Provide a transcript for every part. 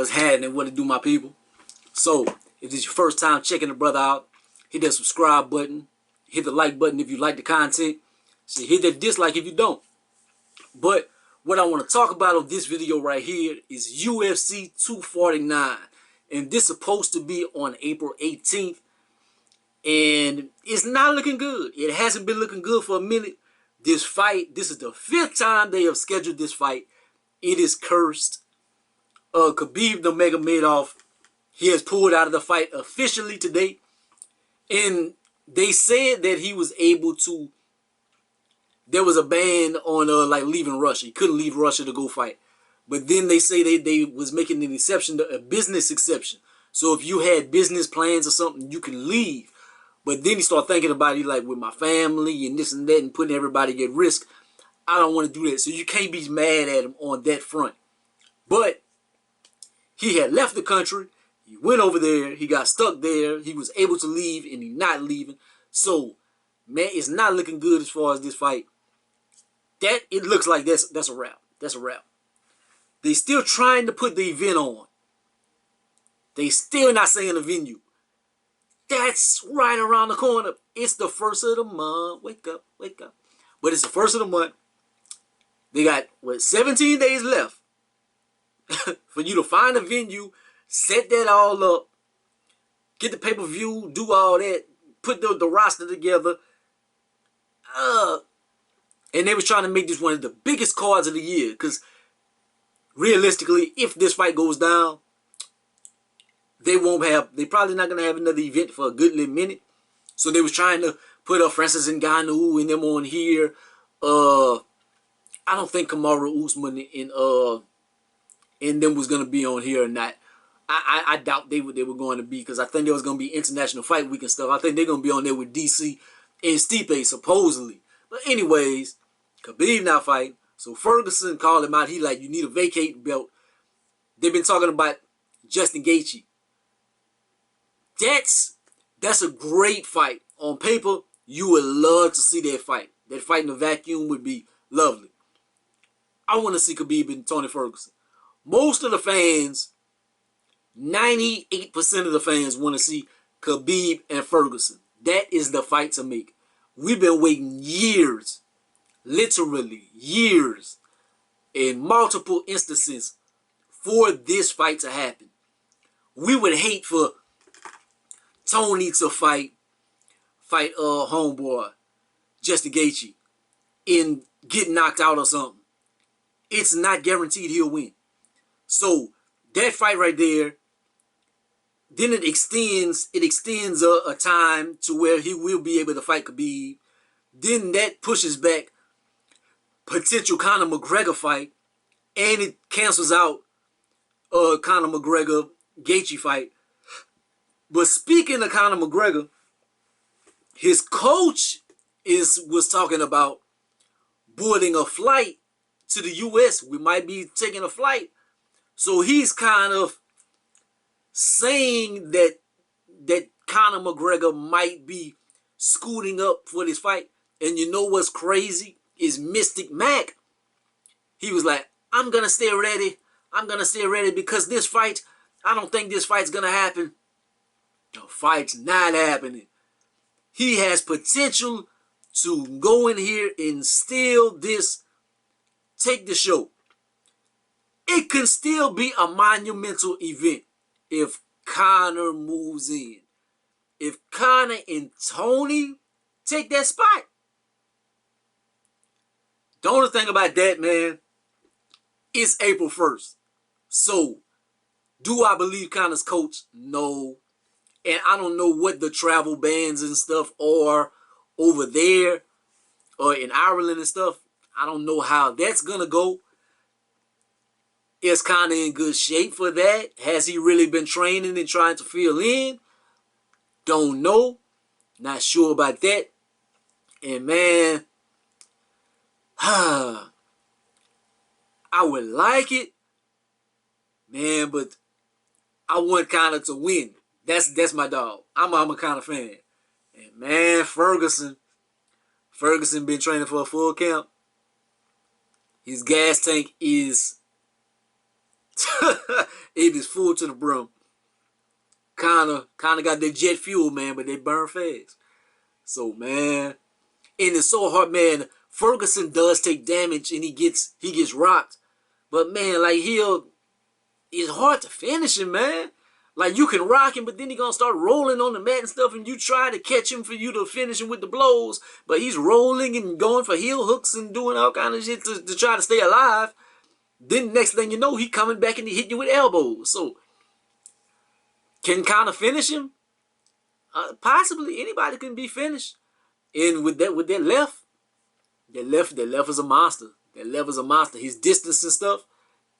What's happening? What to do, my people? So, if this is your first time checking the brother out, hit that subscribe button. Hit the like button if you like the content. So hit that dislike if you don't. But what I want to talk about on this video right here is UFC 249. And this is supposed to be on April 18th. And it's not looking good. It hasn't been looking good for a minute. This fight, this is the 5th time they have scheduled this fight. It is cursed. Khabib the Magomed, he has pulled out of the fight officially today. And they said that he was able to, there was a ban on like leaving Russia. He couldn't leave Russia to go fight. But then they say they was making an exception, a business exception. So if you had business plans or something, you can leave. But then he started thinking about it, like with my family and this and that and putting everybody at risk. I don't want to do that. So you can't be mad at him on that front. But he had left the country. He went over there. He got stuck there. He was able to leave and he's not leaving. So, man, it's not looking good as far as this fight. That, it looks like that's a wrap. That's a wrap. They still trying to put the event on. They still not saying the venue. That's right around the corner. It's the first of the month. Wake up, wake up. But it's the first of the month. They got, what, 17 days left for you to find a venue, set that all up, get the pay-per-view, do all that, put the roster together. And they was trying to make this one of the biggest cards of the year. Because realistically, if this fight goes down, they probably not going to have another event for a good little minute. So they was trying to put up Francis Ngannou and them on here. I don't think Kamaru Usman and them was going to be on here or not. I doubt they were going to be, because I think there was going to be International Fight Week and stuff. I think they're going to be on there with DC and Stipe, supposedly. But anyways, Khabib not fighting. So Ferguson called him out. He like, you need to vacate the belt. They've been talking about Justin Gaethje. That's a great fight. On paper, you would love to see that fight. That fight in the vacuum would be lovely. I want to see Khabib and Tony Ferguson. Most of the fans, 98% of the fans want to see Khabib and Ferguson. That is the fight to make. We've been waiting years, literally years, in multiple instances for this fight to happen. We would hate for Tony to fight homeboy Justin Gaethje and get knocked out or something. It's not guaranteed he'll win. So that fight right there, then it extends a time to where he will be able to fight Khabib. Then that pushes back potential Conor McGregor fight, and it cancels out Conor McGregor Gaethje fight. But speaking of Conor McGregor, his coach was talking about boarding a flight to the U.S. We might be taking a flight. So he's kind of saying that Conor McGregor might be scooting up for this fight. And you know what's crazy is Mystic Mac. He was like, I'm going to stay ready. I'm going to stay ready because this fight, I don't think this fight's going to happen. The fight's not happening. He has potential to go in here and steal this, take the show. It can still be a monumental event if Conor moves in. If Conor and Tony take that spot. The only thing about that, man, it's April 1st. So, do I believe Conor's coach? No. And I don't know what the travel bans and stuff are over there or in Ireland and stuff. I don't know how that's going to go. Is Conor in good shape for that? Has he really been training and trying to fill in? Don't know. Not sure about that. And man, I would like it, man, but I want Conor to win. That's my dog. I'm a Conor fan. And man, Ferguson been training for a full camp. His gas tank is It is full to the brim. Conor got that jet fuel, man, but they burn fast. So, man, and it's so hard, man. Ferguson does take damage and he gets rocked. But, man, like, it's hard to finish him, man. Like, you can rock him, but then he's going to start rolling on the mat and stuff, and you try to catch him for you to finish him with the blows, but he's rolling and going for heel hooks and doing all kind of shit to try to stay alive. Then next thing you know, he coming back and he hit you with elbows. So, can Conor finish him? Possibly. Anybody can be finished. And with that left is a monster. That left is a monster. His distance and stuff,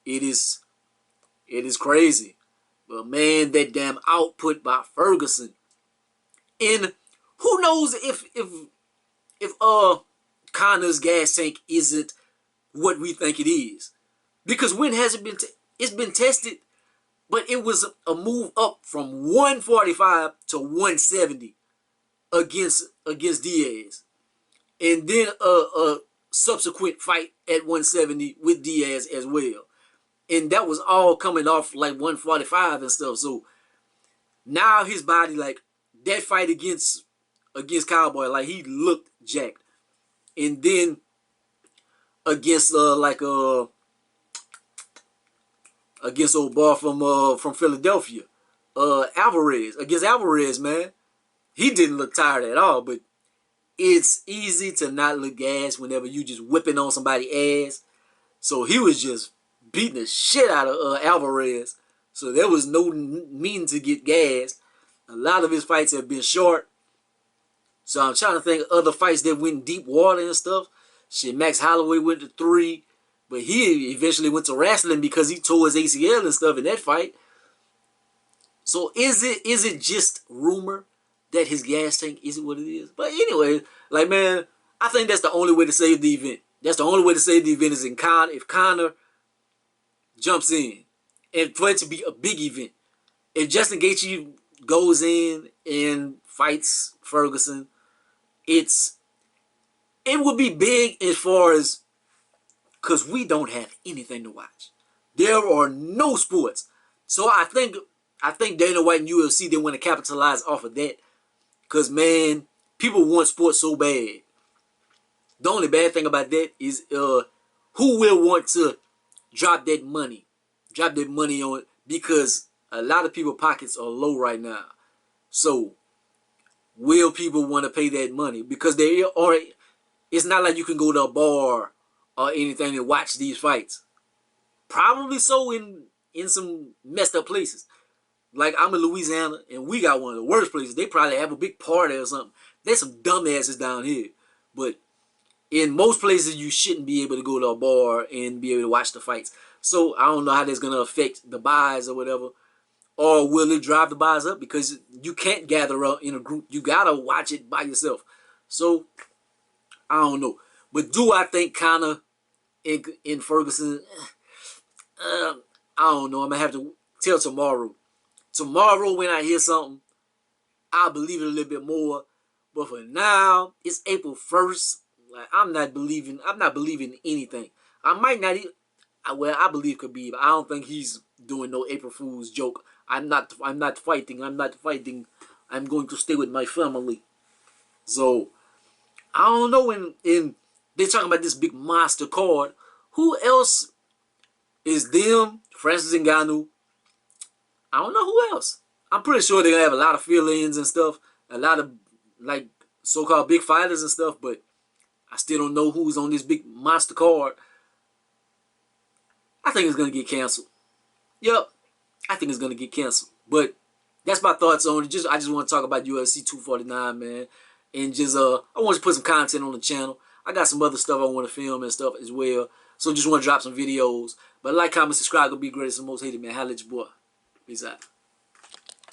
it is crazy. But man, that damn output by Ferguson. And who knows if Conor's gas tank isn't what we think it is. Because when has it been? It's been tested, but it was a move up from 145 to 170 against Diaz, and then a subsequent fight at 170 with Diaz as well. And that was all coming off like 145 and stuff. So now his body, like that fight against Cowboy, like he looked jacked. And then against against old boy from Philadelphia, Alvarez, man, he didn't look tired at all. But it's easy to not look gassed whenever you just whipping on somebody's ass. So he was just beating the shit out of Alvarez. So there was no meaning to get gassed. A lot of his fights have been short. So I'm trying to think of other fights that went deep water and stuff. Shit, Max Holloway went to 3. But he eventually went to wrestling because he tore his ACL and stuff in that fight. So is it just rumor that his gas tank isn't what it is? But anyway, like, man, I think that's the only way to save the event. That's the only way to save the event is if Conor jumps in. And for it to be a big event. If Justin Gaethje goes in and fights Ferguson, it would be big as far as, because we don't have anything to watch. There are no sports. So I think Dana White and UFC, they want to capitalize off of that. Because, man, people want sports so bad. The only bad thing about that is who will want to drop that money on it, because a lot of people's pockets are low right now. So will people want to pay that money? Because it's not like you can go to a bar or anything and watch these fights. Probably so in some messed up places. Like, I'm in Louisiana and we got one of the worst places. They probably have a big party or something. There's some dumbasses down here. But in most places, you shouldn't be able to go to a bar and be able to watch the fights. So I don't know how that's going to affect the buys or whatever. Or will it drive the buys up? Because you can't gather up in a group. You got to watch it by yourself. So I don't know. But do I think Conor in Ferguson? I don't know. I'm going to have to tell tomorrow. Tomorrow when I hear something, I'll believe it a little bit more. But for now, it's April 1st. Like, I'm not believing anything. I might not even, well, I believe Khabib. I don't think he's doing no April Fool's joke. I'm not fighting. I'm going to stay with my family. So I don't know when they're talking about this big monster card. Who else is them? Francis Ngannou. I don't know who else. I'm pretty sure they're going to have a lot of fill-ins and stuff. A lot of, like, so-called big fighters and stuff. But I still don't know who's on this big monster card. I think it's going to get canceled. Yep. I think it's going to get canceled. But that's my thoughts on it. I just want to talk about UFC 249, man. And just, I want to put some content on the channel. I got some other stuff I want to film and stuff as well. So just want to drop some videos. But like, comment, subscribe. Gonna be greatest and most hated, man. Holla at your boy. Peace out.